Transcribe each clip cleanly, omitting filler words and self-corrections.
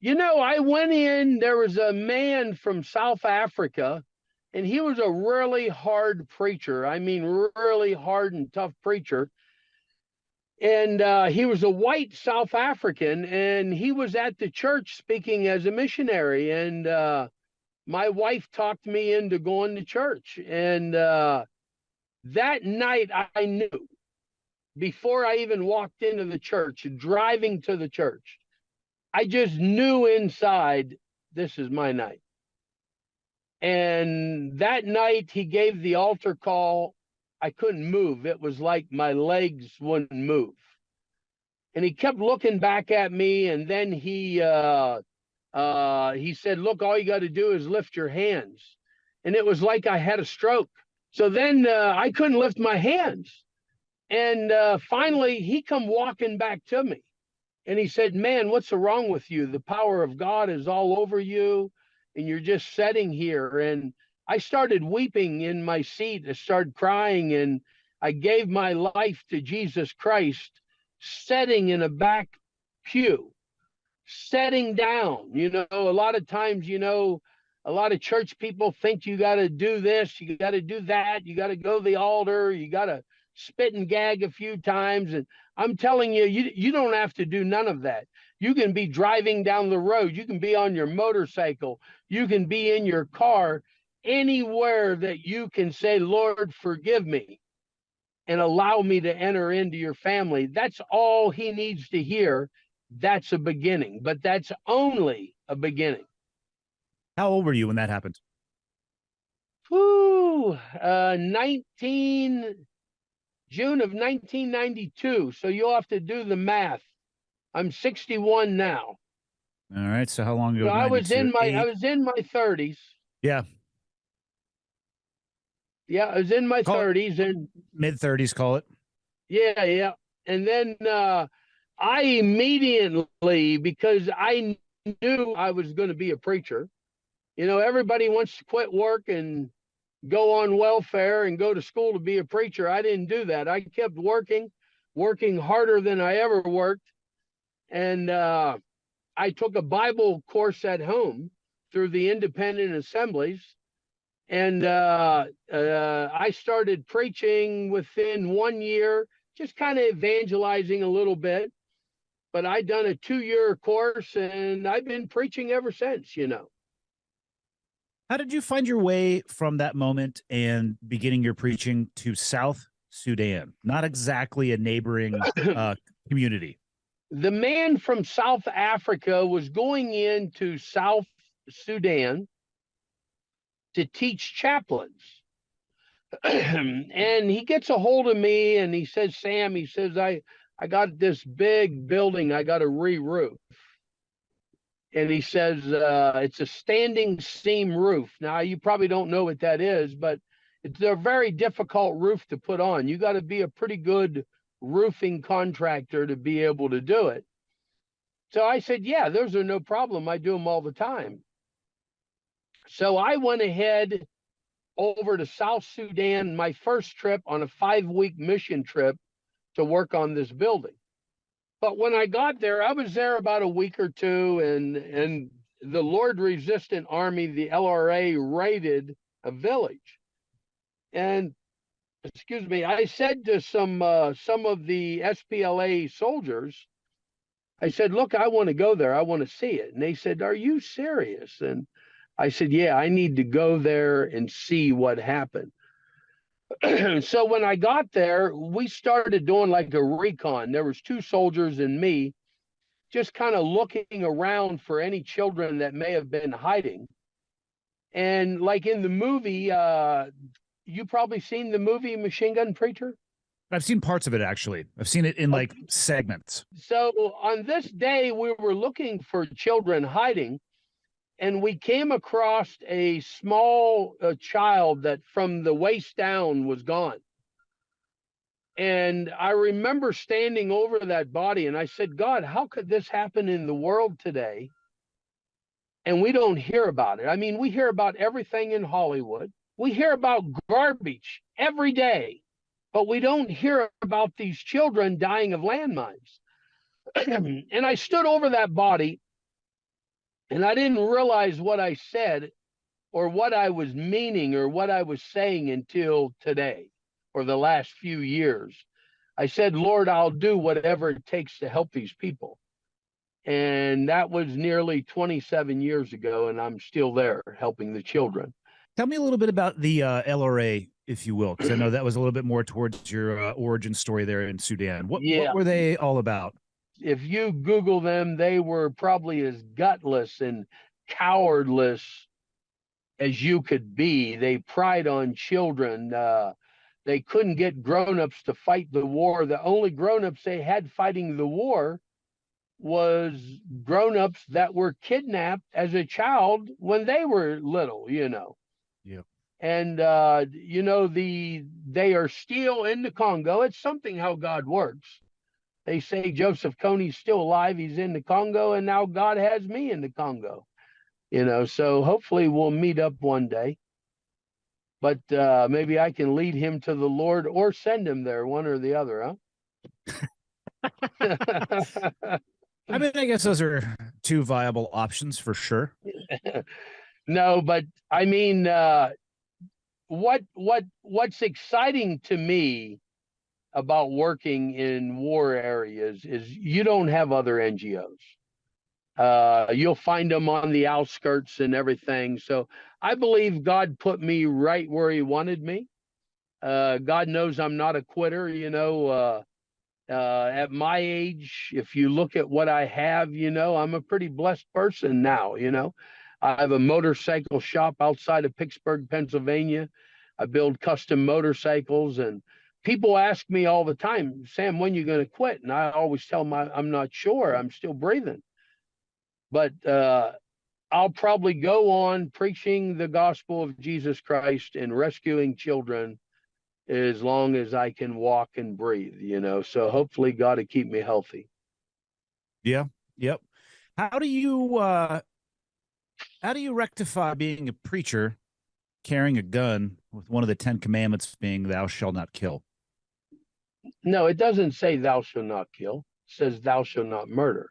I went in, there was a man from South Africa, and he was a really hard preacher. I mean, really hard and tough preacher. And he was a white South African, and he was at the church speaking as a missionary. And my wife talked me into going to church. And that night, I knew, before I even walked into the church, driving to the church, I just knew inside, this is my night. And that night, he gave the altar call. I couldn't move. It was like my legs wouldn't move. And he kept looking back at me, and then he said, look, all you got to do is lift your hands. And it was like I had a stroke. So then I couldn't lift my hands. And finally, he come walking back to me. And he said, man, what's wrong with you? The power of God is all over you, and you're just sitting here. And I started weeping in my seat. I started crying, and I gave my life to Jesus Christ, sitting in a back pew, sitting down. A lot of times, a lot of church people think you got to do this, you got to do that, you got to go to the altar, you got to spit and gag a few times. And I'm telling you, you don't have to do none of that. You can be driving down the road. You can be on your motorcycle. You can be in your car, anywhere that you can say, Lord, forgive me and allow me to enter into your family. That's all he needs to hear. That's a beginning, but that's only a beginning. How old were you when that happened? 19 June of 1992. So you'll have to do the math. I'm 61 now. All right. So how long ago? So I was in my 30s. Yeah. Yeah, I was in my 30s and mid-30s, call it. Yeah. And then I immediately, because I knew I was going to be a preacher. Everybody wants to quit work and go on welfare and go to school to be a preacher. I didn't do that. I kept working harder than I ever worked. And I took a Bible course at home through the independent assemblies. And I started preaching within 1 year, just kind of evangelizing a little bit. But I'd done a 2-year course, and I've been preaching ever since, How did you find your way from that moment and beginning your preaching to South Sudan? Not exactly a neighboring community. The man from South Africa was going into South Sudan to teach chaplains. And he gets a hold of me and he says, Sam, he says, I got this big building I got to re-roof. And he says, it's a standing seam roof. Now, you probably don't know what that is, but it's a very difficult roof to put on. You got to be a pretty good roofing contractor to be able to do it. So I said, yeah, those are no problem. I do them all the time. So I went ahead over to South Sudan, my first trip on a 5-week mission trip to work on this building. But when I got there, I was there about a week or two, and the Lord Resistant Army, the LRA, raided a village. And, excuse me, I said to some of the SPLA soldiers, I said, look, I want to go there. I want to see it. And they said, are you serious? And I said, yeah, I need to go there and see what happened. So when I got there, we started doing like a recon. There was 2 soldiers and me, just kind of looking around for any children that may have been hiding. And like in the movie, you probably seen the movie Machine Gun Preacher? I've seen parts of it, actually. I've seen it in like segments. So on this day, we were looking for children hiding. And we came across a small child that from the waist down was gone. And I remember standing over that body and I said, God, how could this happen in the world today? And we don't hear about it. I mean, we hear about everything in Hollywood. We hear about garbage every day, but we don't hear about these children dying of landmines. And I stood over that body. And I didn't realize what I said or what I was meaning or what I was saying until today or the last few years. I said, Lord, I'll do whatever it takes to help these people. And that was nearly 27 years ago, and I'm still there helping the children. Tell me a little bit about the LRA, if you will, because I know that was a little bit more towards your origin story there in Sudan. What Yeah. were they all about? If you Google them, they were probably as gutless and cowardless as you could be. They pried on children. They couldn't get grown-ups to fight the war. The only grown-ups they had fighting the war was grown-ups that were kidnapped as a child when they were little, you know. Yeah. And you know, they are still in the Congo. It's something how God works. They say Joseph Kony's still alive. He's in the Congo, and now God has me in the Congo. You know, so hopefully we'll meet up one day. But maybe I can lead him to the Lord or send him there, one or the other, huh? I mean, I guess those are two viable options for sure. No, but I mean, what's exciting to me about working in war areas is you don't have other NGOs. You'll find them on the outskirts and everything. So I believe God put me right where he wanted me. God knows I'm not a quitter, you know. At my age, if you look at what I have, you know, I'm a pretty blessed person now, you know. I have a motorcycle shop outside of Pittsburgh, Pennsylvania. I build custom motorcycles, and people ask me all the time, Sam, when you going to quit? And I always tell them I'm not sure. I'm still breathing. But I'll probably go on preaching the gospel of Jesus Christ and rescuing children as long as I can walk and breathe, you know. So hopefully God will keep me healthy. Yeah. Yep. How do you rectify being a preacher carrying a gun with one of the 10 commandments being thou shalt not kill? No, it doesn't say thou shalt not kill. It says thou shalt not murder.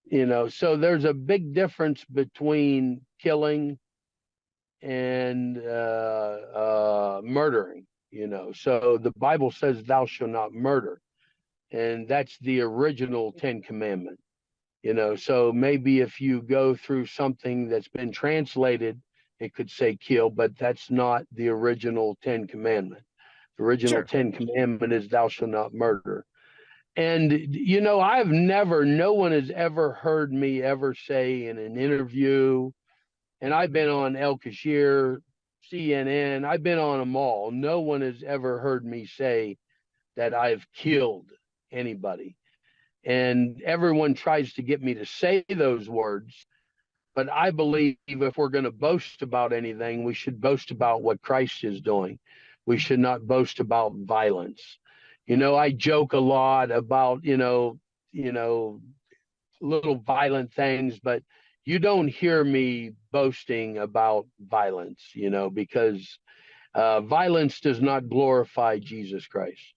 You know, so there's a big difference between killing and murdering, you know. So the Bible says thou shalt not murder. And that's the original 10 commandment, you know. So maybe if you go through something that's been translated, it could say kill, but that's not the original 10 commandment. The original Sure. 10 commandment is thou shalt not murder. And, you know, no one has ever heard me ever say in an interview, and I've been on El Kashir, CNN, I've been on them all. No one has ever heard me say that I've killed anybody. And everyone tries to get me to say those words. But I believe if we're going to boast about anything, we should boast about what Christ is doing. We should not boast about violence. You know, I joke a lot about, little violent things, but you don't hear me boasting about violence, you know, because violence does not glorify Jesus Christ.